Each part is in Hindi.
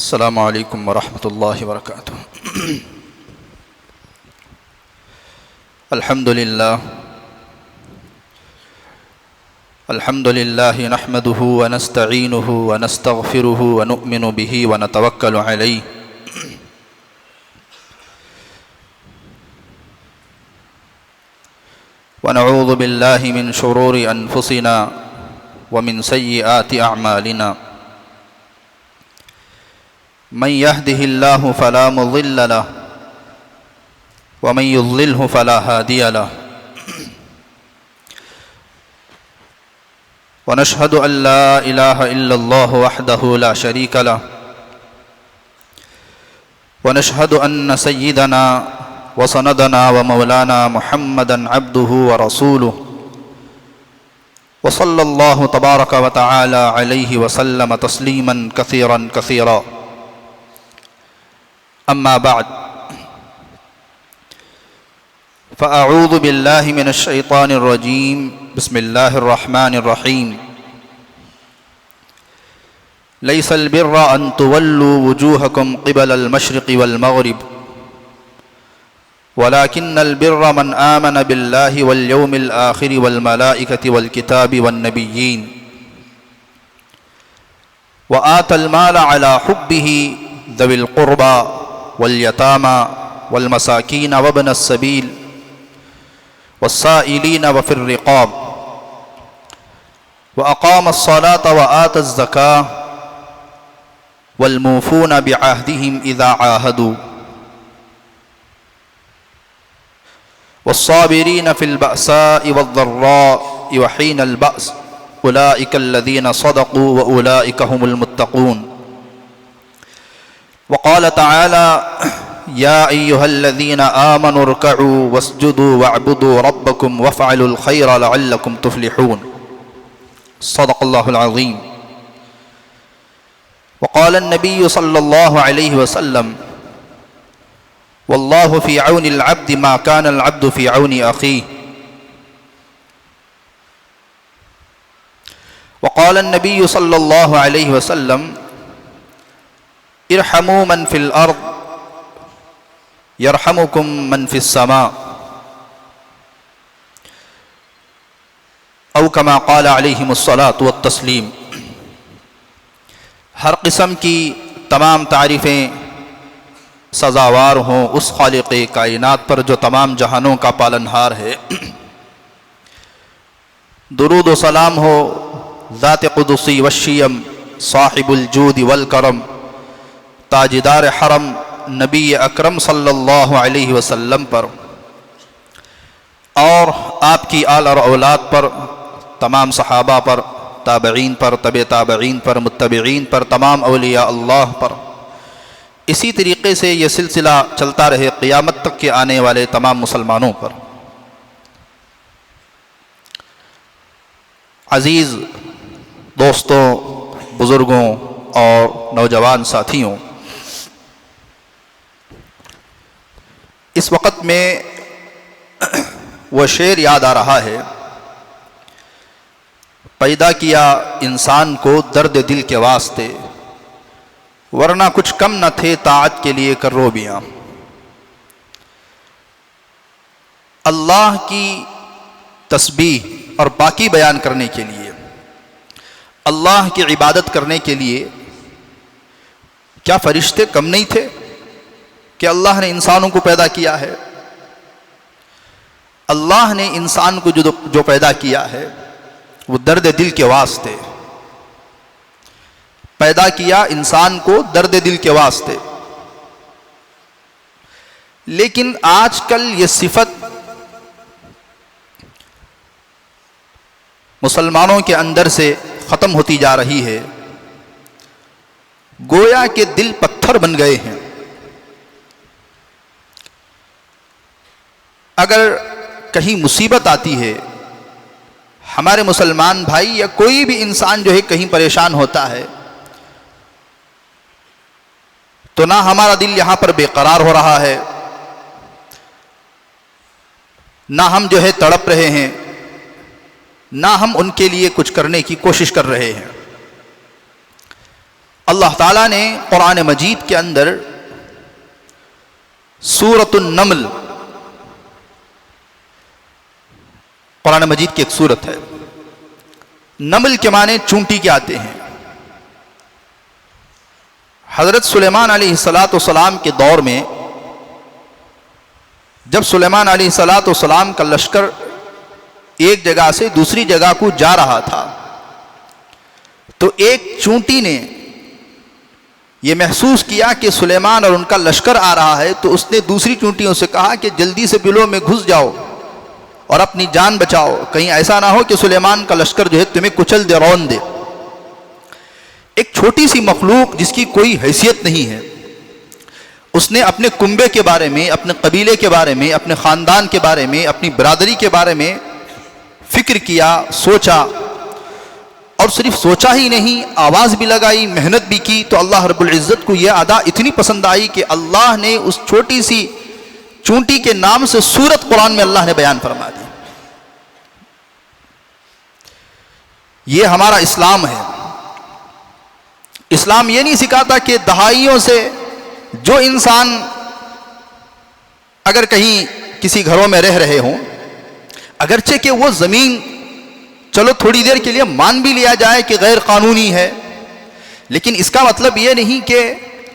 अस्सलामु अलैकुम वरहमतुल्लाहि वबरकातुहू। अल्हम्दुलिल्लाह नहमदुहु व नस्तईनुहु व नस्तगफिरुहु व नुअ्मिनु बिही व नतवक्कलु अलैहि व नऊज़ु बिल्लाहि मिन शुरूरि अनफुसिना व मिन सय्यिआति अअमालिना। मन यहदिहिल्लाहु फला मुज़िल्ल लहु व मन युज़्लिल्हु फला हादिय लहु। व नशहदु अन ला इलाहा इल्लल्लाहु वहदहु ला शरीक लहु व नशहदु अन्न सय्यिदना व सनदना व मौलाना मुहम्मदन अब्दुहु व रसूलुहु व सल्लल्लाहु तबारक व तआला अलैहि व सल्लम तस्लीमन कसीरन कसीरा। अम्मा बाद फ़अऊज़ु बिल्लाहि मिनश शैतानिर रजीम। बिस्मिल्लाहिर रहमानिर रहीम। लैसल बिर्रा अन तुवल्लू वुजूहकुम क़िबलल मशरिक़ि वल मग़रिब वलाकिन्नल बिर्रा मन आमन बिल्लाहि वल यौमिल आख़िरि वल मलाइकति वल किताबि वन नबिय्यीन व आतल माल अला हुब्बिही ज़विल क़ुर्बा वल यतामा वल मसाकीन व इब्नस सबील वस्साइलीन व फिर रिक़ाब व अक़ामस सलात व आतज़ ज़काह वल मूफ़ून बिअहदिहिम इज़ा आहदू वस्साबिरीन फ़िल बअसाइ वज़्ज़र्राइ व हीनल बअस उलाइकल्लज़ीन सदक़ू व उलाइक हुमुल मुत्तक़ून। वक़ाल तआला या अय्युहल्लज़ीन आमनू इरकअू वस्जुदू वअब्दू रब्बकुम वफ़अलुल खैर लअल्लकुम तुफ़्लिहून। सदक़ल्लाहुल अज़ीम। वक़ाल अन्नबिय्यु सल्लल्लाहु अलैहि वसल्लम वल्लाहु फ़ी औनिल अब्दि मा कानल अब्दु फ़ी औनि अख़ीह। वक़ाल अन्नबिय्यु सल्लल्लाहु अलैहि वसल्लम इरहमू मन फ़िल अर्द यरहमुकुम मन फ़िस समा औ कमा क़ाल अलैहिमुस्सलातु वत्तस्लीम। हर किस्म की तमाम तारीफ़ें सज़ावार हों उस खालिक़े कायनात पर जो तमाम जहानों का पालनहार है। दुरूद व सलाम हो ज़ात क़ुदसी वश्शियम साहिबुल जूद वल करम ताजदार हरम नबी अकरम सल्लल्लाहु अलैहि वसल्लम पर और आपकी आल और औलाद पर, तमाम सहाबा पर, ताबईन पर, तबे ताबईन पर, मुत्तबईन पर, तमाम औलिया अल्लाह पर। इसी तरीक़े से ये सिलसिला चलता रहे क़ियामत तक के आने वाले तमाम मुसलमानों पर। अज़ीज़ दोस्तों, बुज़ुर्गों और नौजवान साथियों, इस वक़्त में वह शेर याद आ रहा है, पैदा किया इंसान को दर्द दिल के वास्ते वरना कुछ कम न थे ताअत के लिए कर्रोबियाँ। अल्लाह की तस्बीह और बाकी बयान करने के लिए, अल्लाह की इबादत करने के लिए क्या फरिश्ते कम नहीं थे कि अल्लाह ने इंसानों को पैदा किया है। अल्लाह ने इंसान को जो पैदा किया है वो दर्द दिल के वास्ते पैदा किया, इंसान को दर्द दिल के वास्ते। लेकिन आजकल ये सिफत मुसलमानों के अंदर से ख़त्म होती जा रही है। गोया के दिल पत्थर बन गए हैं। अगर कहीं मुसीबत आती है, हमारे मुसलमान भाई या कोई भी इंसान जो है कहीं परेशान होता है, तो ना हमारा दिल यहाँ पर बेकरार हो रहा है, ना हम जो है तड़प रहे हैं, ना हम उनके लिए कुछ करने की कोशिश कर रहे हैं। अल्लाह ताला ने कुरान मजीद के अंदर सूरतुन नमल, कुरान मजीद की एक सूरत है, नमल के माने चूंटी के आते हैं। हजरत सुलेमान अलैहिस्सलाम के दौर में जब सुलेमान अलैहिस्सलाम का लश्कर एक जगह से दूसरी जगह को जा रहा था, तो एक चूंटी ने यह महसूस किया कि सुलेमान और उनका लश्कर आ रहा है, तो उसने दूसरी चूंटियों से कहा कि जल्दी से बिलों में घुस जाओ और अपनी जान बचाओ, कहीं ऐसा ना हो कि सुलेमान का लश्कर जो है तुम्हें कुचल दे, रौंद दे। एक छोटी सी मखलूक जिसकी कोई हैसियत नहीं है, उसने अपने कुंबे के बारे में, अपने कबीले के बारे में, अपने ख़ानदान के बारे में, अपनी बरादरी के बारे में फिक्र किया, सोचा, और सिर्फ सोचा ही नहीं, आवाज़ भी लगाई, मेहनत भी की। तो अल्लाह रब्बुल इज़्ज़त को यह अदा इतनी पसंद आई कि अल्लाह ने उस छोटी सी चूंटी के नाम से सूरत कुरान में अल्लाह ने बयान फरमा दी। ये हमारा इस्लाम है। इस्लाम ये नहीं सिखाता कि दहाइयों से जो इंसान अगर कहीं किसी घरों में रह रहे हों, अगरचे कि वो ज़मीन चलो थोड़ी देर के लिए मान भी लिया जाए कि गैर कानूनी है, लेकिन इसका मतलब ये नहीं कि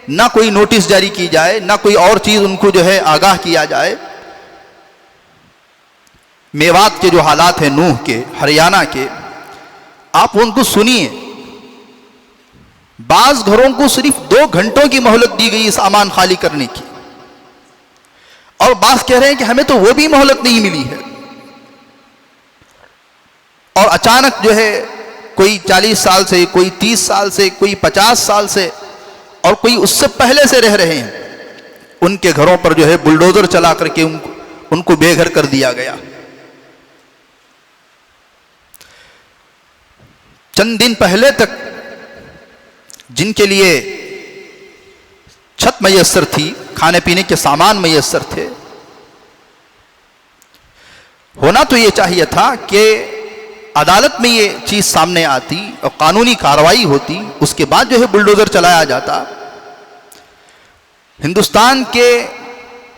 ना कोई नोटिस जारी की जाए, ना कोई और चीज़ उनको जो है आगाह किया जाए। मेवात के जो हालात हैं, नूह के, हरियाणा के, आप उनको सुनिए। बाज़ घरों को सिर्फ 2 घंटों की मोहलत दी गई सामान खाली करने की, और बाज़ कह रहे हैं कि हमें तो वो भी मोहलत नहीं मिली है। और अचानक जो है कोई 40 साल से, कोई 30 साल से, कोई 50 साल से, और कोई उससे पहले से रह रहे हैं, उनके घरों पर जो है बुलडोजर चला करके उनको बेघर कर दिया गया। चंद दिन पहले तक जिनके लिए छत मैसर थी, खाने पीने के सामान मैसर थे, होना तो ये चाहिए था कि अदालत में ये चीज़ सामने आती और कानूनी कार्रवाई होती, उसके बाद जो है बुलडोज़र चलाया जाता। हिंदुस्तान के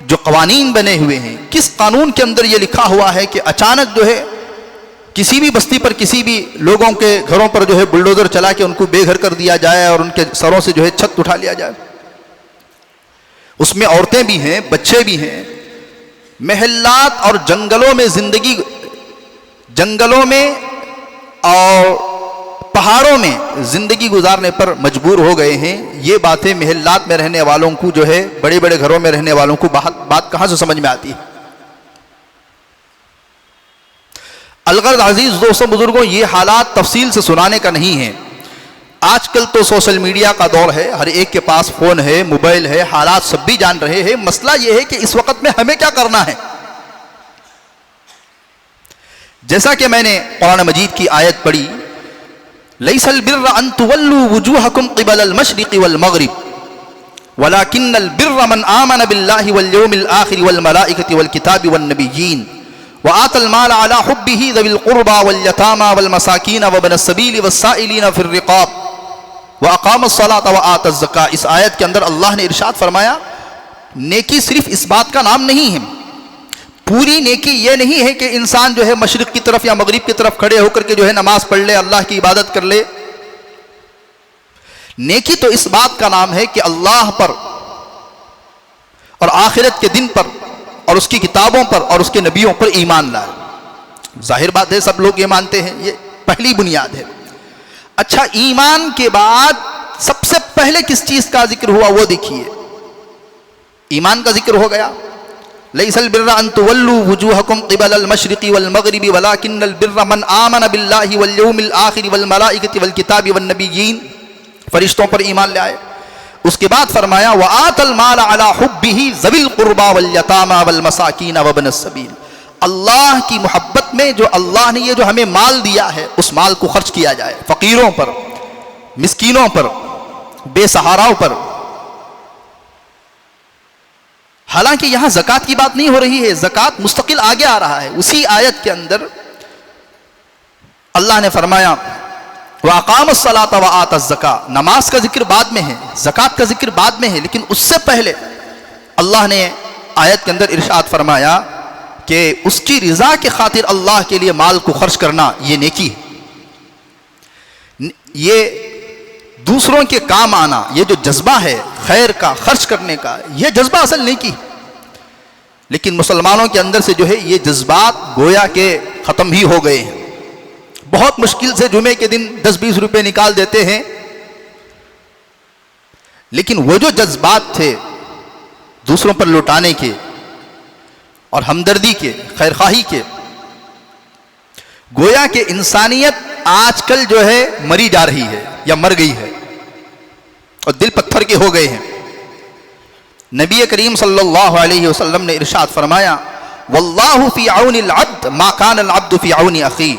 जो कवानीन बने हुए हैं, किस कानून के अंदर ये लिखा हुआ है कि अचानक जो है किसी भी बस्ती पर, किसी भी लोगों के घरों पर जो है बुलडोज़र चला के उनको बेघर कर दिया जाए और उनके सरों से जो है छत उठा लिया जाए? उसमें औरतें भी हैं, बच्चे भी हैं। महल्लात और जंगलों में जिंदगी, जंगलों में और पहाड़ों में जिंदगी गुजारने पर मजबूर हो गए हैं। ये बातें महल्लात में रहने वालों को जो है, बड़े बड़े घरों में रहने वालों को बात कहां से समझ में आती है? अलगर्ज अजीज दोस्तों, बुजुर्गों, ये हालात तफसील से सुनाने का नहीं है। आजकल तो सोशल मीडिया का दौर है, हर एक के पास फोन है, मोबाइल है, हालात सब भी जान रहे हैं। मसला यह है कि इस वक्त में हमें क्या करना है। जैसा कि मैंने कुरान मजीद की आयत पढ़ी, लैसल बिर्र अन तुवल्लू वुजूहकुम क़िबलल मशरिक़ि वल मग़रिब वलाकिन्नल बिर्र मन आमन बिल्लाहि वल यौमिल आखिर वल मलाइकति वल किताबि वन नबिय्यीन व आतल माल अला हुब्बिही ज़विल क़ुर्बा वल यतामा वल मसाकीन व इब्नस सबील वस्साइलीन फिर रिक़ाब व अक़ामस सलात व आतज़ ज़का। इस आयत के अंदर अल्लाह ने इरशाद फरमाया, नेकी सिर्फ इस बात का नाम नहीं है। पूरी नेकी ये नहीं है कि इंसान जो है मशरिक की तरफ या मगरिब की तरफ खड़े होकर के जो है नमाज पढ़ ले, अल्लाह की इबादत कर ले। नेकी तो इस बात का नाम है कि अल्लाह पर और आखिरत के दिन पर और उसकी किताबों पर और उसके नबियों पर ईमान लाए। जाहिर बात है, सब लोग ये मानते हैं, ये पहली बुनियाद है। अच्छा, ईमान के बाद सबसे पहले किस चीज का जिक्र हुआ वो देखिए। ईमान का जिक्र हो गया, लैसल बिर्र अन तुवल्लू वुजूहकुम क़िबलल मशरिक़ि वल मग़रिबि वलाकिन्नल बिर्र मन आमन बिल्लाहि वल यौमिल आखिर वल मलाइकति वल किताबि वन नबिय्यीन, फरिश्तों पर ईमान लाए। उसके बाद फरमाया व आतल माल अला हुब्बिही ज़विल क़ुर्बा वल यतामा वल मसाकीन व इब्नस सबील। अल्लाह की मोहब्बत में जो अल्लाह ने ये जो हमें माल दिया है, उस माल को खर्च किया जाए फ़कीरों पर, मिस्कीनों पर, बेसहाराओं पर। हालांकि यहां ज़कात की बात नहीं हो रही है, ज़कात मुस्तकिल आगे आ रहा है। उसी आयत के अंदर अल्लाह ने फरमाया वक़ामस्सलात व आतज़्ज़का, नमाज का जिक्र बाद में है, ज़कात का जिक्र बाद में है, लेकिन उससे पहले अल्लाह ने आयत के अंदर इरशाद फरमाया कि उसकी रिज़ा के खातिर अल्लाह के लिए माल को खर्च करना ये नेकी है। ये दूसरों के काम आना, ये जो जज्बा है खैर का, खर्च करने का, ये जज्बा असल नेकी है। लेकिन मुसलमानों के अंदर से जो है ये जज्बात गोया के ख़त्म ही हो गए हैं। बहुत मुश्किल से जुमे के दिन 10-20 रुपए निकाल देते हैं, लेकिन वो जो जज्बात थे दूसरों पर लुटाने के और हमदर्दी के, खैरखाही के, गोया के इंसानियत आजकल जो है मरी जा रही है या मर गई है और दिल पत्थर के हो गए हैं। नबी करीम सल्लल्लाहु अलैहि वसल्लम ने इरशाद फरमाया, वल्लाहु फी औनिल अब्द मा कान अल अब्दु फी औनि अखी,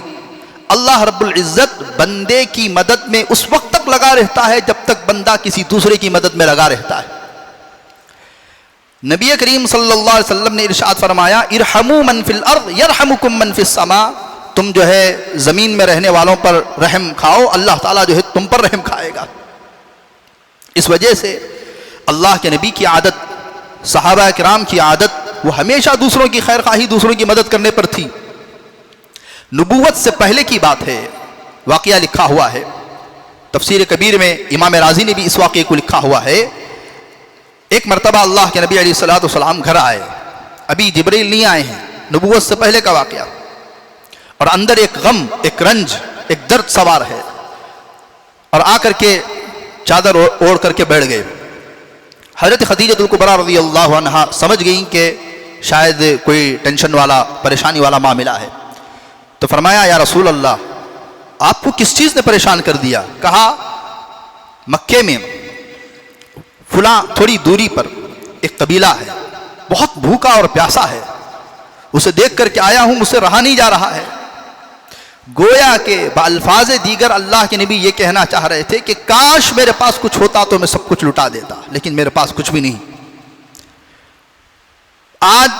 अल्लाह रब्बुल इज्जत बंदे की मदद में उस वक्त तक लगा रहता है जब तक बंदा किसी दूसरे की मदद में लगा रहता है। नबी करीम सल्लल्लाहु अलैहि वसल्लम ने इरशाद फरमाया, इरहमू मन फिल अर्द यरहमुकुम मन फिस समा, तुम जो है जमीन में रहने वालों पर रहम खाओ, अल्लाह ताला जो है तुम पर रहम खाएगा। इस वजह से अल्लाह के नबी की आदत, सहाबा किराम की आदत, वो हमेशा दूसरों की खैर खाही, दूसरों की मदद करने पर थी। नबूवत से पहले की बात है, वाक़या लिखा हुआ है तफसीर कबीर में, इमाम राजी ने भी इस वाक़े को लिखा हुआ है। एक मरतबा अल्लाह के नबी अलैहिस्सलातु वस्सलाम घर आए, अभी जिब्रील नहीं आए हैं, नबूवत से पहले का वाक़या, और अंदर एक गम, एक रंज, एक दर्द सवार है, और आकर के चादर ओढ़ करके बैठ गए। हज़रत खदीजतुल कुबरा रज़ियल्लाहु अन्हा समझ गई कि शायद कोई टेंशन वाला, परेशानी वाला मामला है, तो फरमाया, या रसूल अल्लाह, आपको किस चीज़ ने परेशान कर दिया? कहा, मक्के में फुला थोड़ी दूरी पर एक कबीला है, बहुत भूखा और प्यासा है, उसे देख करके आया हूं, मुझसे रहा नहीं जा रहा है। गोया के बाल्फाज़े दीगर अल्लाह के नबी ये कहना चाह रहे थे कि काश मेरे पास कुछ होता तो मैं सब कुछ लुटा देता, लेकिन मेरे पास कुछ भी नहीं। आज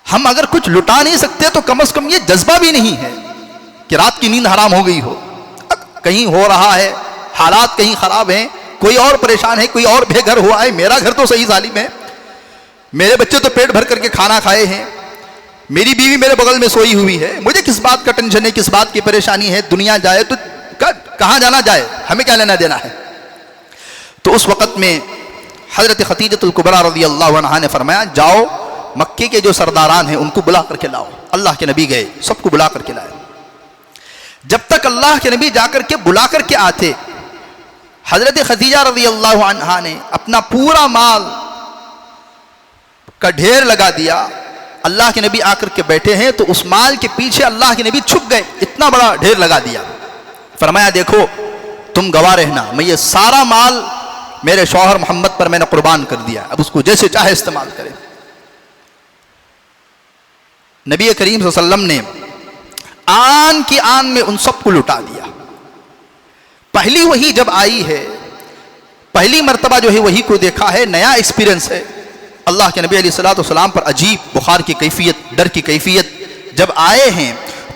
हम अगर कुछ लुटा नहीं सकते तो कम से कम ये जज्बा भी नहीं है कि रात की नींद हराम हो गई हो, कहीं हो रहा है, हालात कहीं खराब हैं, कोई और परेशान है, कोई और बेघर हुआ है, मेरा घर तो सही जालिम है, मेरे बच्चे तो पेट भर करके खाना खाए हैं, मेरी बीवी मेरे बगल में सोई हुई है, मुझे किस बात का टेंशन है, किस बात की परेशानी है? दुनिया जाए तो कहाँ जाना जाए, हमें क्या लेना देना है? तो उस वक़्त में हज़रत खदीजतुल कुबरा रज़ियल्लाहु अन्हा ने फरमाया, जाओ मक्के के जो सरदारान हैं उनको बुला करके लाओ। अल्लाह के नबी गए, सबको बुला करके लाए। जब तक अल्लाह के नबी जाकर के बुला करके आते, हज़रत खदीजा रज़ियल्लाहु अन्हा ने अपना पूरा माल का ढेर लगा दिया। अल्लाह के नबी आकर के बैठे हैं तो उस माल के पीछे अल्लाह के नबी छुप गए, इतना बड़ा ढेर लगा दिया। फरमाया, देखो तुम गवाह रहना, मैं ये सारा माल मेरे शौहर मोहम्मद पर मैंने कुर्बान कर दिया, अब उसको जैसे चाहे इस्तेमाल करें। नबी करीम सल्लल्लाहु अलैहि वसल्लम ने आन की आन में उन सबको लुटा दिया। पहली वही जब आई है, पहली मर्तबा जो है वही को देखा है, नया एक्सपीरियंस है। अल्लाह के नबी अलैहिस्सलातु वस्सलाम पर अजीब बुखार की कैफियत, डर की कैफियत जब आए हैं,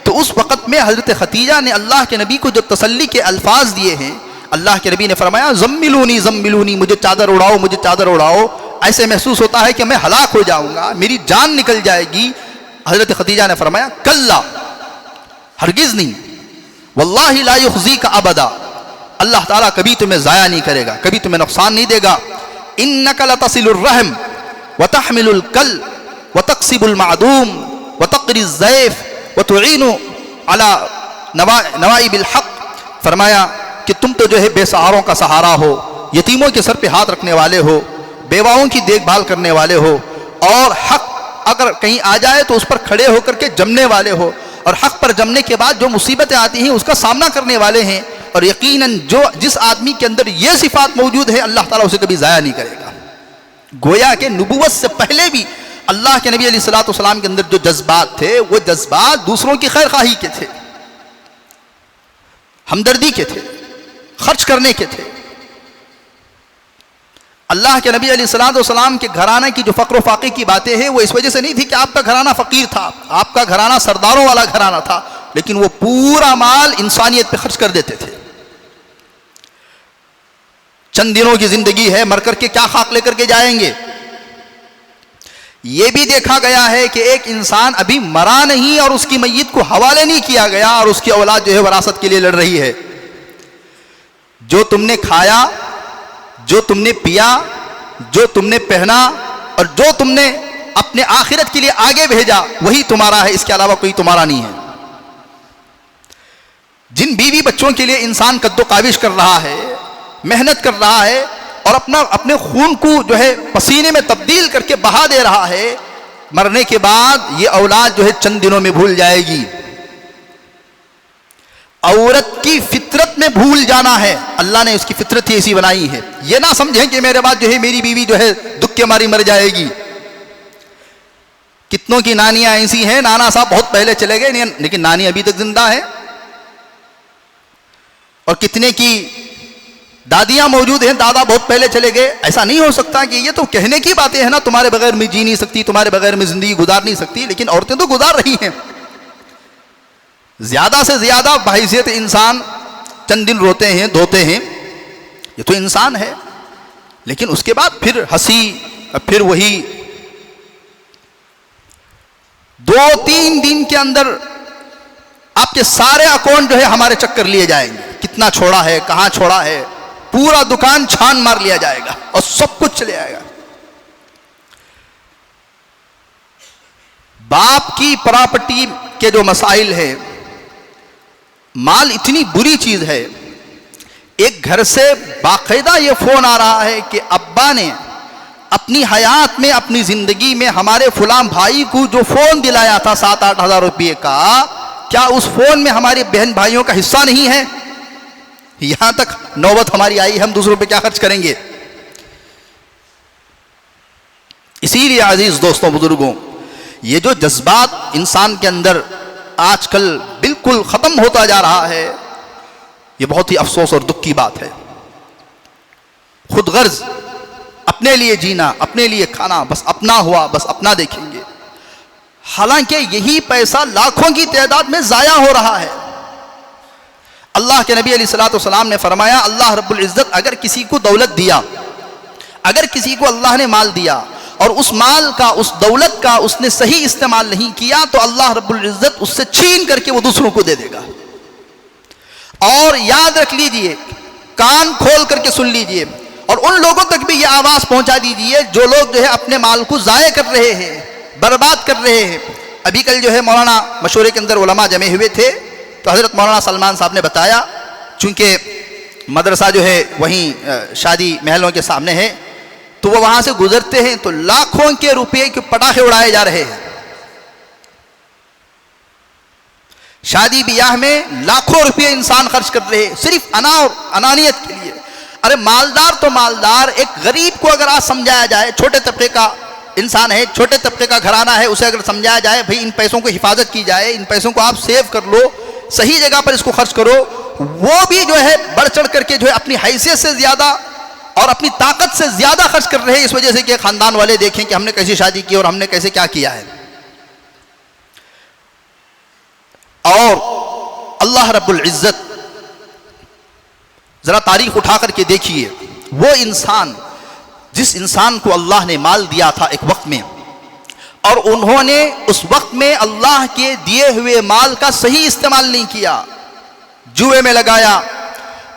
तो उस वक़्त में हज़रत खदीजा ने अल्लाह के नबी को जो तसल्ली के अल्फाज दिए हैं, अल्लाह के नबी ने फरमाया, ज़म्मिलूनी ज़म्मिलूनी, मुझे चादर उड़ाओ, मुझे चादर उड़ाओ, ऐसे महसूस होता है कि मैं हलाक हो जाऊँगा, मेरी जान निकल जाएगी। हज़रत खदीजा ने फरमाया, कल्ला, हरगिज़ नहीं, वल्लाहि ला युख़ज़ीका अबदा, अल्लाह ताला कभी तुम्हें ज़ाया नहीं करेगा, कभी तुम्हें नुकसान नहीं देगा। इन्नका लतसिलुर रहम व तहमिलुल कल व तक्सिबुल मादूम व तक़रिज़ ज़ैफ़ व तुईनु अला नवाइबिल हक़, फरमाया कि तुम तो जो है बेसहारों का सहारा हो, यतीमों के सर पे हाथ रखने वाले हो, बेवाओं की देखभाल करने वाले हो, और हक़ अगर कहीं आ जाए तो उस पर खड़े होकर के जमने वाले हो, और हक़ पर जमने के बाद जो मुसीबतें आती हैं उसका सामना करने वाले हैं। और यकीनन जो जिस आदमी के अंदर ये सिफात मौजूद है, अल्लाह ताला उसे कभी ज़ाया नहीं करेगा। गोया के नबूवत से पहले भी अल्लाह के नबी अलैहिस्सलातु वस्सलाम के अंदर जो जज्बात थे, वो जज्बात दूसरों की खैर खाही के थे, हमदर्दी के थे, खर्च करने के थे। अल्लाह के नबी अलैहिस्सलातु वस्सलाम के घराने की जो फ़क्र फ़ाक़े की बातें हैं, वो इस वजह से नहीं थी कि आपका घराना फ़कीर था, आपका घराना सरदारों वाला घराना था, लेकिन वो पूरा माल इंसानियत पे खर्च कर देते थे। चंद दिनों की जिंदगी है, मर करके क्या खाक लेकर के जाएंगे। यह भी देखा गया है कि एक इंसान अभी मरा नहीं और उसकी मय्यत को हवाले नहीं किया गया और उसकी औलाद जो है वरासत के लिए लड़ रही है। जो तुमने खाया, जो तुमने पिया, जो तुमने पहना और जो तुमने अपने आखिरत के लिए आगे भेजा, वही तुम्हारा है, इसके अलावा कोई तुम्हारा नहीं है। जिन बीवी बच्चों के लिए इंसान कद्दो काविश कर रहा है, मेहनत कर रहा है और अपने खून को जो है पसीने में तब्दील करके बहा दे रहा है, मरने के बाद ये औलाद जो है चंद दिनों में भूल जाएगी। औरत की फितरत में भूल जाना है, अल्लाह ने उसकी फितरत ही ऐसी बनाई है। ये ना समझें कि मेरे बाद जो है मेरी बीवी जो है दुख के मारी मर जाएगी। कितनों की नानियां ऐसी हैं, नाना साहब बहुत पहले चले गए लेकिन नानी अभी तक जिंदा है, और कितने की दादियां मौजूद हैं, दादा बहुत पहले चले गए। ऐसा नहीं हो सकता कि ये तो कहने की बातें हैं ना, तुम्हारे बगैर में जी नहीं सकती, तुम्हारे बगैर में जिंदगी गुजार नहीं सकती, लेकिन औरतें तो गुजार रही हैं। ज्यादा से ज्यादा बहैसियत इंसान चंद दिन रोते हैं, धोते हैं, ये तो इंसान है, लेकिन उसके बाद फिर हंसी, फिर वही 2-3 दिन के अंदर आपके सारे अकाउंट जो है हमारे चक्कर लिए जाएंगे, कितना छोड़ा है, कहां छोड़ा है, पूरा दुकान छान मार लिया जाएगा और सब कुछ चले आएगा। बाप की प्रॉपर्टी के जो मसाइल है, माल इतनी बुरी चीज है। एक घर से बाकायदा ये फोन आ रहा है कि अब्बा ने अपनी हयात में, अपनी जिंदगी में हमारे फुलां भाई को जो फोन दिलाया था 7-8 हजार रुपये का, क्या उस फोन में हमारे बहन भाइयों का हिस्सा नहीं है? यहां तक नौबत हमारी आई, हम दूसरों पे क्या खर्च करेंगे। इसीलिए अजीज दोस्तों, बुजुर्गों, ये जो जज्बात इंसान के अंदर आजकल बिल्कुल खत्म होता जा रहा है, ये बहुत ही अफसोस और दुख की बात है। खुदगर्ज, अपने लिए जीना, अपने लिए खाना, बस अपना हुआ, बस अपना देखेंगे। हालांकि यही पैसा लाखों की तादाद में जाया हो रहा है। अल्लाह के नबी अलैहिस्सलाम ने फरमाया, अल्लाह रब्बुल इज्जत अगर किसी को दौलत दिया, अगर किसी को अल्लाह ने माल दिया और उस माल का, उस दौलत का उसने सही इस्तेमाल नहीं किया, तो अल्लाह रब्बुल इज्जत उससे छीन करके वो दूसरों को दे देगा। और याद रख लीजिए, कान खोल करके सुन लीजिए और उन लोगों तक भी ये आवाज पहुंचा दीजिए जो लोग जो है अपने माल को जाया कर रहे हैं, बर्बाद कर रहे हैं। अभी कल जो है मौलाना मशवरे के अंदर उलमा जमे हुए थे, तो हजरत मौलाना सलमान साहब ने बताया, चूंकि मदरसा जो है वहीं शादी महलों के सामने है, तो वो वहां से गुजरते हैं तो लाखों के रुपए के पटाखे उड़ाए जा रहे हैं। शादी ब्याह में लाखों रुपए इंसान खर्च कर रहे हैं सिर्फ अना और अनानियत के लिए। अरे मालदार तो मालदार, एक गरीब को अगर आज समझाया जाए, छोटे तबके का इंसान है, छोटे तबके का घराना है, उसे अगर समझाया जाए भाई इन पैसों को हिफाजत की जाए, इन पैसों को आप सेव कर लो, सही जगह पर इसको खर्च करो, वो भी जो है बढ़ चढ़ करके जो है अपनी हैसियत से ज्यादा और अपनी ताकत से ज्यादा खर्च कर रहे हैं, इस वजह से कि खानदान वाले देखें कि हमने कैसी शादी की और हमने कैसे क्या किया है। और अल्लाह रब्बुल इज्जत, जरा तारीख उठा करके देखिए, वो इंसान, जिस इंसान को अल्लाह ने माल दिया था एक वक्त में, और उन्होंने उस वक्त में अल्लाह के दिए हुए माल का सही इस्तेमाल नहीं किया, जुए में लगाया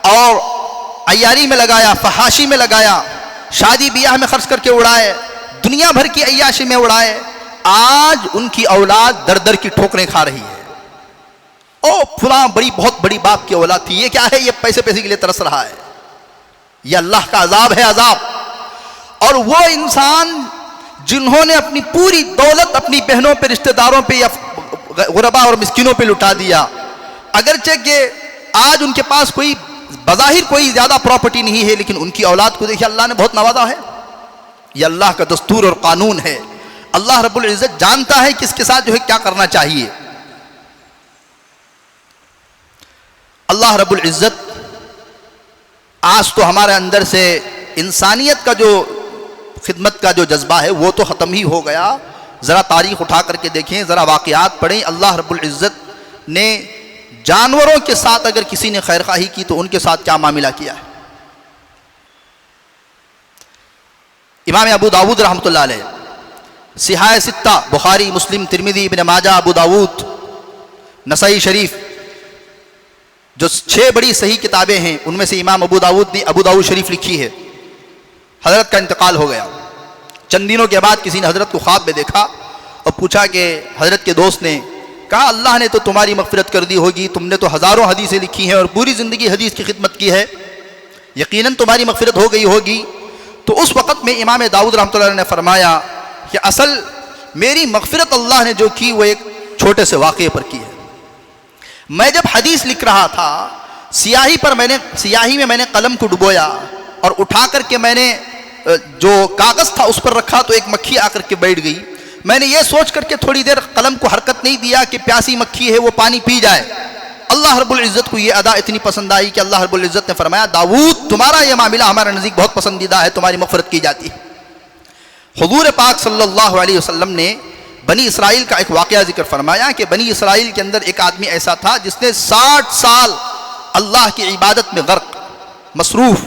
और अय्यारी में लगाया, फहाशी में लगाया, शादी ब्याह में खर्च करके उड़ाए, दुनिया भर की अय्याशी में उड़ाए, आज उनकी औलाद दर दर की ठोकरें खा रही है। ओ फुला बहुत बड़ी बाप की औलाद थी, ये क्या है, ये पैसे पैसे के लिए तरस रहा है, ये अल्लाह का अजाब है, अजाब। और वो इंसान जिन्होंने अपनी पूरी दौलत अपनी बहनों पे, रिश्तेदारों पे या गुरबा और मिस्किनों पे लुटा दिया, अगरचे कि आज उनके पास कोई बज़ाहिर कोई ज्यादा प्रॉपर्टी नहीं है, लेकिन उनकी औलाद को देखिए अल्लाह ने बहुत नवाजा है। यह अल्लाह का दस्तूर और कानून है। अल्लाह रब्बुल इज्जत जानता है किसके साथ जो है क्या करना चाहिए। अल्लाह रब्बुल इज्जत आज तो हमारे अंदर से इंसानियत का जो, खिदमत का जो जज्बा है वो तो ख़त्म ही हो गया। ज़रा तारीख़ उठा करके देखें, ज़रा वाक़यात पढ़ें। अल्लाह रब्बुल इज़्ज़त ने जानवरों के साथ अगर किसी ने खैरखाही की तो उनके साथ क्या मामला किया है। इमाम अबू दाऊद रहमतुल्लाह अलैह सिहाह सित्ता बुखारी, मुस्लिम, तिरमिज़ी, इब्न माजा, अबू दाऊद, नसाई शरीफ, जो 6 बड़ी सही किताबें हैं उनमें से इमाम अबू दाऊद ने अबू दाऊद शरीफ लिखी है। हज़रत का इंतकाल हो गया। चंद दिनों के बाद किसी ने हज़रत को ख्वाब में देखा और पूछा कि हज़रत के दोस्त ने कहा, अल्लाह ने तो तुम्हारी मग़फ़िरत कर दी होगी, तुमने तो हज़ारों हदीसें लिखी हैं और पूरी ज़िंदगी हदीस की खिदमत की है, यकीनन तुम्हारी मग़फ़िरत हो गई होगी। तो उस वक़्त में इमाम दाऊद रहमतुल्लाह अलैह ने फरमाया कि असल मेरी मग़फ़िरत अल्लाह ने जो की वो एक छोटे से वाक़े पर की है। मैं जब हदीस लिख रहा था स्याही में मैंने कलम को डुबोया और उठा करके मैंने जो कागज़ था उस पर रखा तो एक मक्खी आकर के बैठ गई। मैंने ये सोच करके थोड़ी देर कलम को हरकत नहीं दिया कि प्यासी मक्खी है वो पानी पी जाए। अल्लाह रब्बुल इज़्ज़त को ये अदा इतनी पसंद आई कि अल्लाह रब्बुल इज़्ज़त ने फरमाया, दाऊद तुम्हारा ये मामला हमारे नज़दीक बहुत पसंदीदा है, तुम्हारी मग़फ़िरत की जाती है। हुज़ूर पाक सल्लल्लाहु अलैहि वसल्लम ने बनी इसराइल का एक वाक़या ज़िक्र फरमाया कि बनी इसराइल के अंदर एक आदमी ऐसा था जिसने 60 साल अल्लाह की इबादत में गर्क, मसरूफ़,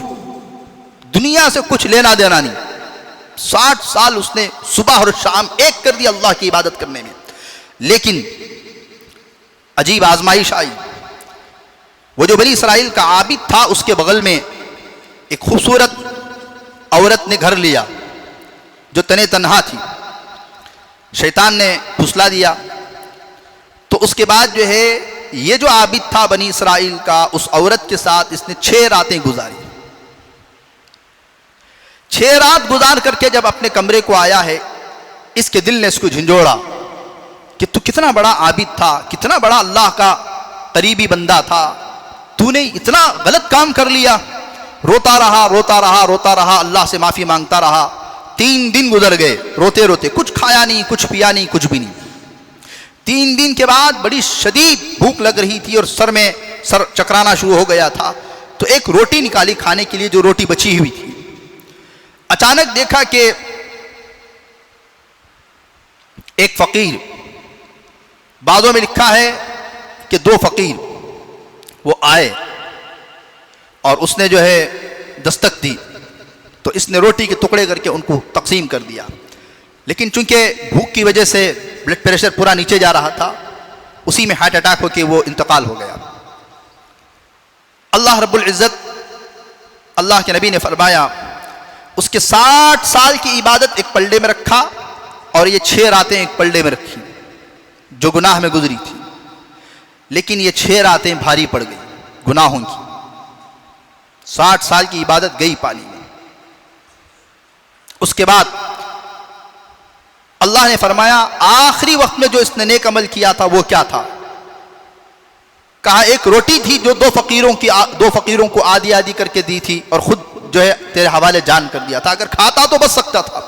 दुनिया से कुछ लेना देना नहीं, 60 साल उसने सुबह और शाम एक कर दिया अल्लाह की इबादत करने में। लेकिन अजीब आजमाइश आई। वो जो बनी इसराइल का आबिद था उसके बगल में एक खूबसूरत औरत ने घर लिया जो तने तन्हा थी। शैतान ने फुसला दिया। तो उसके बाद जो है ये जो आबिद था बनी इसराइल का, उस औरत के साथ इसने 6 रातें गुजारी। 6 रात गुजार करके जब अपने कमरे को आया है, इसके दिल ने इसको झंझोड़ा कि तू कितना बड़ा आबिद था, कितना बड़ा अल्लाह का करीबी बंदा था, तूने इतना गलत काम कर लिया। रोता रहा रोता रहा रोता रहा, अल्लाह से माफ़ी मांगता रहा। 3 दिन गुजर गए रोते रोते, कुछ खाया नहीं, कुछ पिया नहीं, कुछ भी नहीं। 3 दिन के बाद बड़ी शदीद भूख लग रही थी और सर चकराना शुरू हो गया था। तो एक रोटी निकाली खाने के लिए, जो रोटी बची हुई थी। अचानक देखा कि एक फ़कीर, बाज़ों में लिखा है कि 2 फ़कीर वो आए और उसने जो है दस्तक दी, तो इसने रोटी के टुकड़े करके उनको तकसीम कर दिया। लेकिन चूंकि भूख की वजह से ब्लड प्रेशर पूरा नीचे जा रहा था, उसी में हार्ट अटैक होकर वो इंतकाल हो गया। अल्लाह रब्बुल इज़्ज़त, अल्लाह के नबी ने फरमाया उसके 60 साल की इबादत एक पलड़े में रखा और ये 6 रातें एक पलड़े में रखी जो गुनाह में गुजरी थी। लेकिन ये 6 रातें भारी पड़ गई गुनाहों की। 60 साल की इबादत गई पानी में। उसके बाद अल्लाह ने फरमाया आखिरी वक्त में जो इसने नेक अमल किया था वो क्या था। कहा एक रोटी थी जो 2 फकीरों को आधी आधी करके दी थी और खुद जो है तेरे हवाले जान कर दिया था, अगर खाता तो बच सकता था।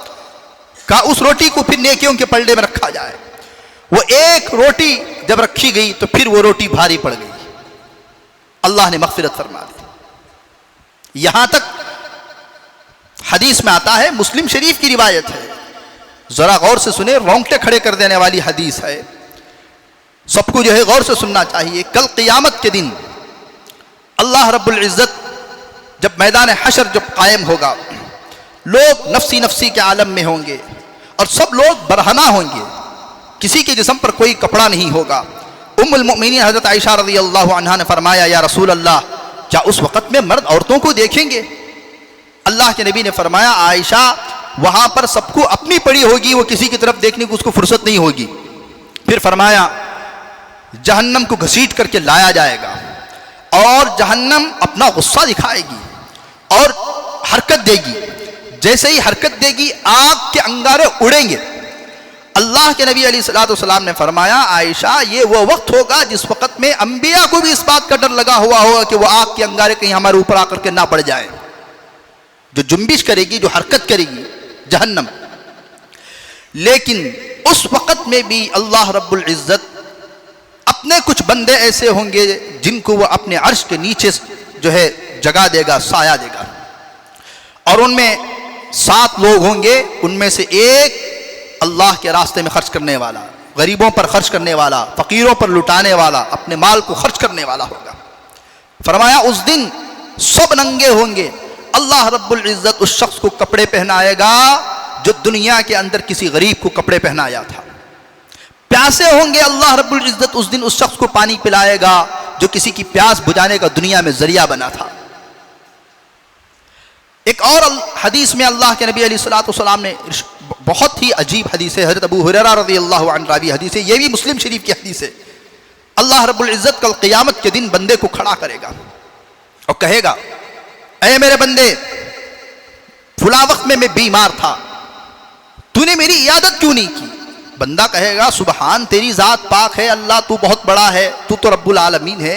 कहा उस रोटी को फिर नेकियों के पलड़े में रखा जाए। वो एक रोटी जब रखी गई तो फिर वो रोटी भारी पड़ गई। अल्लाह ने मग़फ़िरत फरमा दी। यहां तक हदीस में आता है, मुस्लिम शरीफ की रिवायत है, जरा गौर से सुने, रोंगटे खड़े कर देने वाली हदीस है। सबको जो है गौर से सुनना चाहिए। कल क़ियामत के दिन अल्लाह रब्बुल इज़्ज़त जब मैदान हशर जब कायम होगा, लोग नफ्सी नफ्सी के आलम में होंगे और सब लोग बरहना होंगे, किसी के जिस्म पर कोई कपड़ा नहीं होगा। उम्मुल मोमिनीन हज़रत आयशा रज़ियल्लाहु अन्हा ने फरमाया, या रसूल अल्लाह, क्या उस वक़्त में मर्द औरतों को देखेंगे? अल्लाह के नबी ने फरमाया, आयशा वहां पर सबको अपनी पड़ी होगी, वो किसी की तरफ देखने को उसको फुर्सत नहीं होगी। फिर फरमाया जहन्नम को घसीट करके लाया जाएगा और जहन्नम अपना गुस्सा दिखाएगी और हरकत देगी। जैसे ही हरकत देगी आग के अंगारे उड़ेंगे। अल्लाह के नबी अलैहिस्सलातु वस्सलाम ने फरमाया, आयशा ये वो वक्त होगा जिस वक्त में अंबिया को भी इस बात का डर लगा हुआ होगा कि वो आग के अंगारे कहीं हमारे ऊपर आकर के ना पड़ जाए। जो जुम्बिश करेगी, जो हरकत करेगी जहन्नम। लेकिन उस वक्त में भी अल्लाह रब्बुल इज़्ज़त अपने कुछ बंदे ऐसे होंगे जिनको वह अपने अर्श के नीचे जो है जगह देगा, साया देगा। और उनमें 7 लोग होंगे, उनमें से एक अल्लाह के रास्ते में खर्च करने वाला, गरीबों पर खर्च करने वाला, फ़कीरों पर लुटाने वाला, अपने माल को खर्च करने वाला होगा। फरमाया उस दिन सब नंगे होंगे, अल्लाह रब्बुल इज़्ज़त उस शख्स को कपड़े पहनाएगा जो दुनिया के अंदर किसी गरीब को कपड़े पहनाया था। प्यासे होंगे, अल्लाह रब्बुल इज़्ज़त उस दिन उस शख्स को पानी पिलाएगा जो किसी की प्यास बुझाने का दुनिया में जरिया बना था। एक और हदीस में अल्लाह के नबी अलैहिस्सलातु वस्सलाम ने, बहुत ही अजीब हदीस है, हज़रत अबू हुरैरा रज़ियल्लाहु अन्हु रावी हदीस है, ये भी मुस्लिम शरीफ की हदीस है। अल्लाह रब्बुल इज़्ज़त कल क़यामत के दिन बंदे को खड़ा करेगा और कहेगा, ऐ मेरे बंदे, फुला वक्त में मैं बीमार था, तूने मेरी इयादत क्यों नहीं की? बंदा कहेगा, सुबहान तेरी ज़ात पाक है अल्लाह, तू बहुत बड़ा है, तू तो रब्बुल आलमीन है,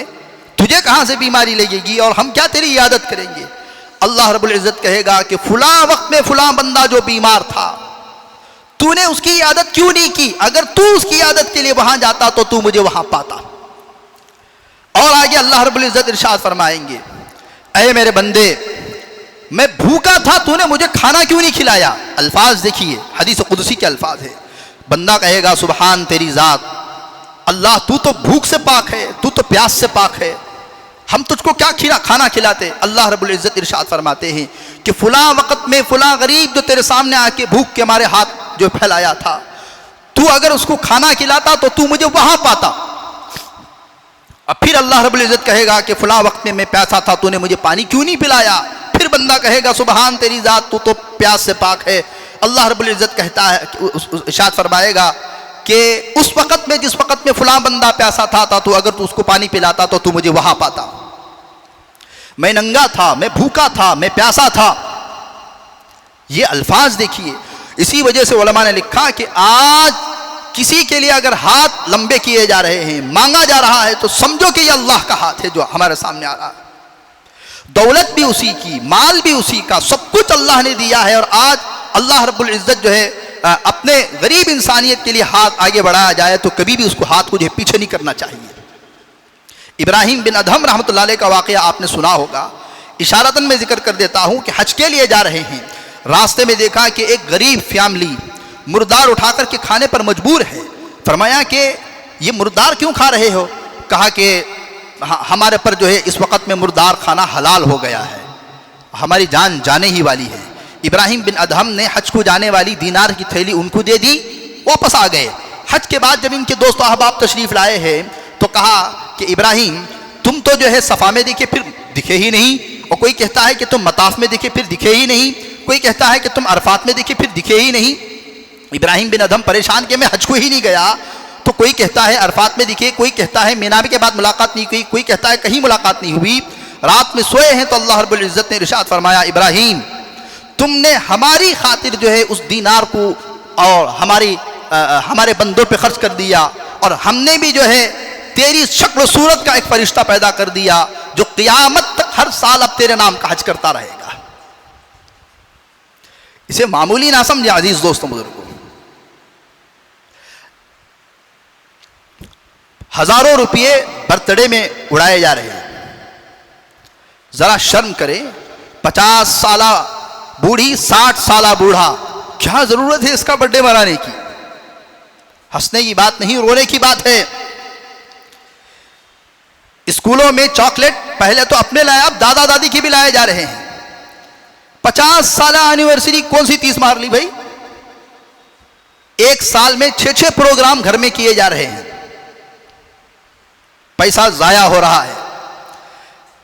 तुझे कहाँ से बीमारी लगेगी और हम क्या तेरी इयादत करेंगे? अल्लाह रब्बुल इज़्ज़त कहेगा कि फुला वक्त में फुला बंदा जो बीमार था, तूने उसकी इयादत क्यों नहीं की? अगर तू उसकी इयादत के लिए वहां जाता तो तू मुझे वहां पाता। और आगे अल्लाह रब्बुल इज़्ज़त इरशाद फरमाएंगे, ऐ मेरे बंदे, मैं भूखा था, तूने मुझे खाना क्यों नहीं खिलाया? अल्फाज देखिए, हदीस कुदसी के अल्फाज है। बंदा कहेगा, सुबहान तेरी ज़ात अल्लाह, तू तो भूख से पाक है, तू तो प्यास से पाक है, हम तुझको क्या खाना खिलाते? अल्लाह रब्बुल इज़्ज़त इरशाद फरमाते हैं कि फुला वक़्त में फुला गरीब जो तेरे सामने आके भूख के हमारे हाथ जो फैलाया था, तू अगर उसको खाना खिलाता तो तू मुझे वहां पाता। अब फिर अल्लाह रब्बुल इज़्ज़त कहेगा कि फुला वक्त में मैं प्यासा था, तूने मुझे पानी क्यों नहीं पिलाया? फिर बंदा कहेगा, सुबहान तेरी ज़ात, तू तो प्यास से पाक है। अल्लाह रब्बुल इज़्ज़त कहता है, इरशाद फरमाएगा कि उस वक़्त में जिस वक़्त में फुला बंदा प्यासा था तो अगर तू उसको पानी पिलाता तो तू मुझे वहां पाता। मैं नंगा था, मैं भूखा था, मैं प्यासा था। ये अल्फाज देखिए। इसी वजह से उलमा ने लिखा कि आज किसी के लिए अगर हाथ लंबे किए जा रहे हैं, मांगा जा रहा है, तो समझो कि यह अल्लाह का हाथ है जो हमारे सामने आ रहा है। दौलत भी उसी की, माल भी उसी का, सब कुछ अल्लाह ने दिया है। और आज अल्लाह रब्बुल इज़्ज़त जो है अपने गरीब इंसानियत के लिए हाथ आगे बढ़ाया जाए तो कभी भी उसको हाथ को जो है पीछे नहीं करना चाहिए। इब्राहिम बिन अदहम रहमतुल्लाह अलैह का वाक़या आपने सुना होगा। इशारतन में जिक्र कर देता हूँ कि हज के लिए जा रहे हैं, रास्ते में देखा कि एक गरीब फैमिली मुर्दार उठा कर के खाने पर मजबूर है। फरमाया कि ये मुर्दार क्यों खा रहे हो? कहा कि हमारे पर जो है इस वक़्त में मुर्दार खाना हलाल हो गया है, हमारी जान जाने ही वाली है। इब्राहिम बिन अदहम ने हज को जाने वाली दीनार की थैली उनको दे दी, वापस आ गए। हज के बाद जब इनके दोस्त अहबाब तशरीफ़ लाए हैं तो कहा कि इब्राहिम, तुम तो जो है सफ़ा में दिखे फिर दिखे ही नहीं, और कोई कहता है कि तुम मताफ में दिखे फिर दिखे ही नहीं, कोई कहता है कि तुम अरफात में दिखे फिर दिखे ही नहीं। इब्राहिम बिन अदहम परेशान कि मैं हज को ही नहीं गया। तो कोई कहता है अरफात में दिखे, कोई कहता है मीना के बाद मुलाकात नहीं हुई, कोई कहता है कहीं मुलाकात नहीं हुई। रात में सोए हैं तो अल्लाह रब्बुल इज़्ज़त ने इरशाद फरमाया, इब्राहिम तुमने हमारी खातिर जो है उस दीनार को और हमारे बंदों पे खर्च कर दिया, और हमने भी जो है तेरी शक्ल सूरत का एक फरिश्ता पैदा कर दिया जो क़यामत तक हर साल अब तेरे नाम का हज करता रहेगा। इसे मामूली ना समझे अजीज दोस्तों बुजुर्गों। हजारों रुपये बर्थडे में उड़ाए जा रहे हैं। जरा शर्म करें, 50 साल बूढ़ी 60 साल बूढ़ा, क्या जरूरत है इसका बर्थडे मनाने की? हंसने की बात नहीं, रोने की बात है। स्कूलों में चॉकलेट पहले तो अपने लाए, अब दादा दादी के भी लाए जा रहे हैं। 50 साल एनिवर्सरी कौन सी 30 मार ली भाई? एक साल में 6-6 प्रोग्राम घर में किए जा रहे हैं। पैसा जाया हो रहा है।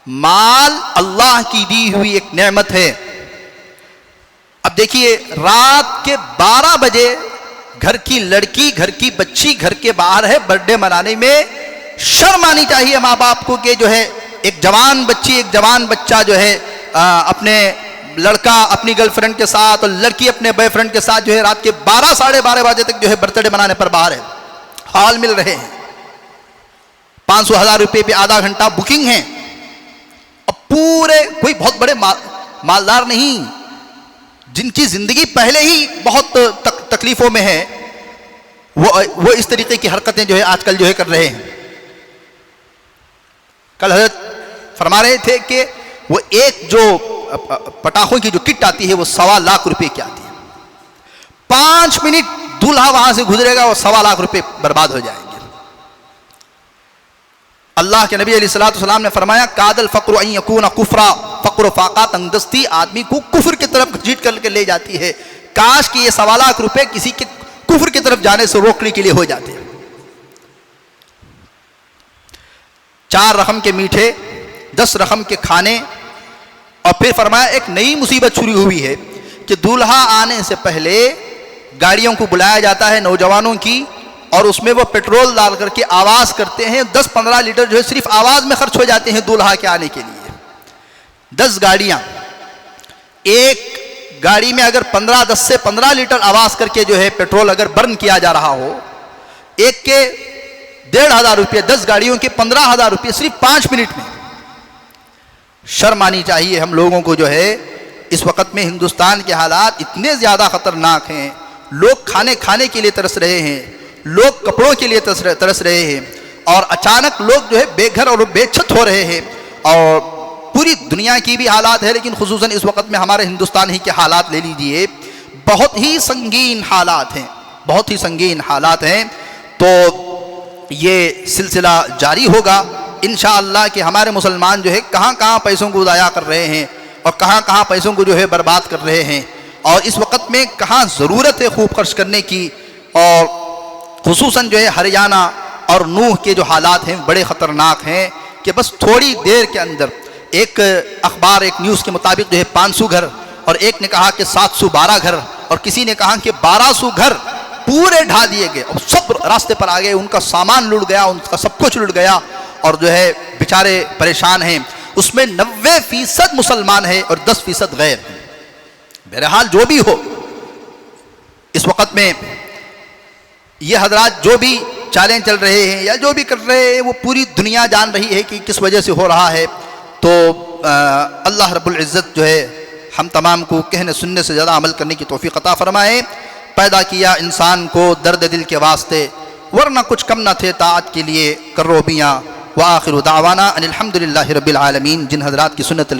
माल अल्लाह की दी हुई एक नेमत है। अब देखिए, रात के 12 बजे घर की लड़की, घर की बच्ची घर के बाहर है, बर्थडे मनाने में शर्म आनी चाहिए माँ बाप को कि जो है एक जवान बच्ची, एक जवान बच्चा जो है अपने लड़का अपनी गर्लफ्रेंड के साथ और लड़की अपने बॉयफ्रेंड के साथ जो है रात के 12 साढ़े 12 बजे तक जो है बर्थडे मनाने पर बाहर है। हॉल मिल रहे हैं, 500,000 रुपये पे आधा घंटा बुकिंग है। अब पूरे कोई बहुत बड़े मालदार नहीं, जिनकी जिंदगी पहले ही बहुत तकलीफों में है, वो इस तरीके की हरकतें जो है आजकल जो है कर रहे हैं। कल हज़रत फरमा रहे थे कि वो एक जो पटाखों की जो किट आती है वो 1.25 लाख रुपए की आती है। 5 मिनट दूल्हा वहां से गुजरेगा और 1.25 लाख रुपए बर्बाद हो जाएंगे। अल्लाह के नबी अलैहिस्सलाम ने फरमाया कादल फ़क्र अन यकून कुफ्रा फ़क्र फ़ाक़ा, तंगदस्ती आदमी को कुफ्र की तरफ घसीट करके ले जाती है। काश कि ये 1.25 लाख रुपए किसी के कुफ्र की तरफ जाने से रोकने के लिए हो जाते हैं। 4 रकम के मीठे, 10 रकम के खाने, और फिर फरमाया एक नई मुसीबत शुरू हुई है कि दूल्हा आने से पहले गाड़ियों को बुलाया जाता है नौजवानों की, और उसमें वो पेट्रोल डाल करके आवाज़ करते हैं। 10-15 लीटर जो है सिर्फ आवाज़ में खर्च हो जाते हैं दूल्हा के आने के लिए। 10 गाड़ियाँ, एक गाड़ी में अगर 10 से 15 लीटर आवाज़ करके जो है पेट्रोल अगर बर्न किया जा रहा हो, एक के 1,500 रुपये, 10 गाड़ियों के 15,000 रुपये सिर्फ 5 मिनट में। शर्म आनी चाहिए हम लोगों को जो है। इस वक्त में हिंदुस्तान के हालात इतने ज़्यादा ख़तरनाक हैं, लोग खाने के लिए तरस रहे हैं, लोग कपड़ों के लिए तरस रहे हैं, और अचानक लोग जो है बेघर और बेछत हो रहे हैं। और पूरी दुनिया की भी हालात है, लेकिन खुसूसन इस वक्त में हमारे हिंदुस्तान ही के हालात ले लीजिए, बहुत ही संगीन हालात हैं, बहुत ही संगीन हालात हैं। तो ये सिलसिला जारी होगा इंशाअल्लाह कि हमारे मुसलमान जो है कहाँ कहाँ पैसों को ज़ाया कर रहे हैं और कहाँ कहाँ पैसों को जो है बर्बाद कर रहे हैं, और इस वक्त में कहाँ ज़रूरत है खूब खर्च करने की। और खुसूसन जो है हरियाणा और नूह के जो हालात हैं बड़े ख़तरनाक हैं कि बस थोड़ी देर के अंदर एक अखबार, एक न्यूज़ के मुताबिक जो है 500 घर, और एक ने कहा कि 712 घर, और किसी ने कहा कि 1200 घर पूरे ढा दिए गए और सब रास्ते पर आ गए, उनका सामान लुट गया, उनका सब कुछ लुट गया, और जो है बेचारे परेशान हैं। उसमें 90% मुसलमान है और 10% गैर। बहरहाल जो भी हो, इस वक्त में ये हजरात जो भी चालें चल रहे हैं या जो भी कर रहे हैं वो पूरी दुनिया जान रही है कि किस वजह से हो रहा है। तो अल्लाह रब्बुल इज़्ज़त जो है हम तमाम को कहने सुनने से ज़्यादा अमल करने की तौफीक अता फरमाए। पैदा किया इंसान को दर्द दिल के वास्ते, वरना कुछ कम न थे ताअत के लिए कर्रो बियाँ। व आखिरु दावाना अनिल हम्दुलिल्लाहि रब्बिल आलमीन। जिन हजरात की सुन्नत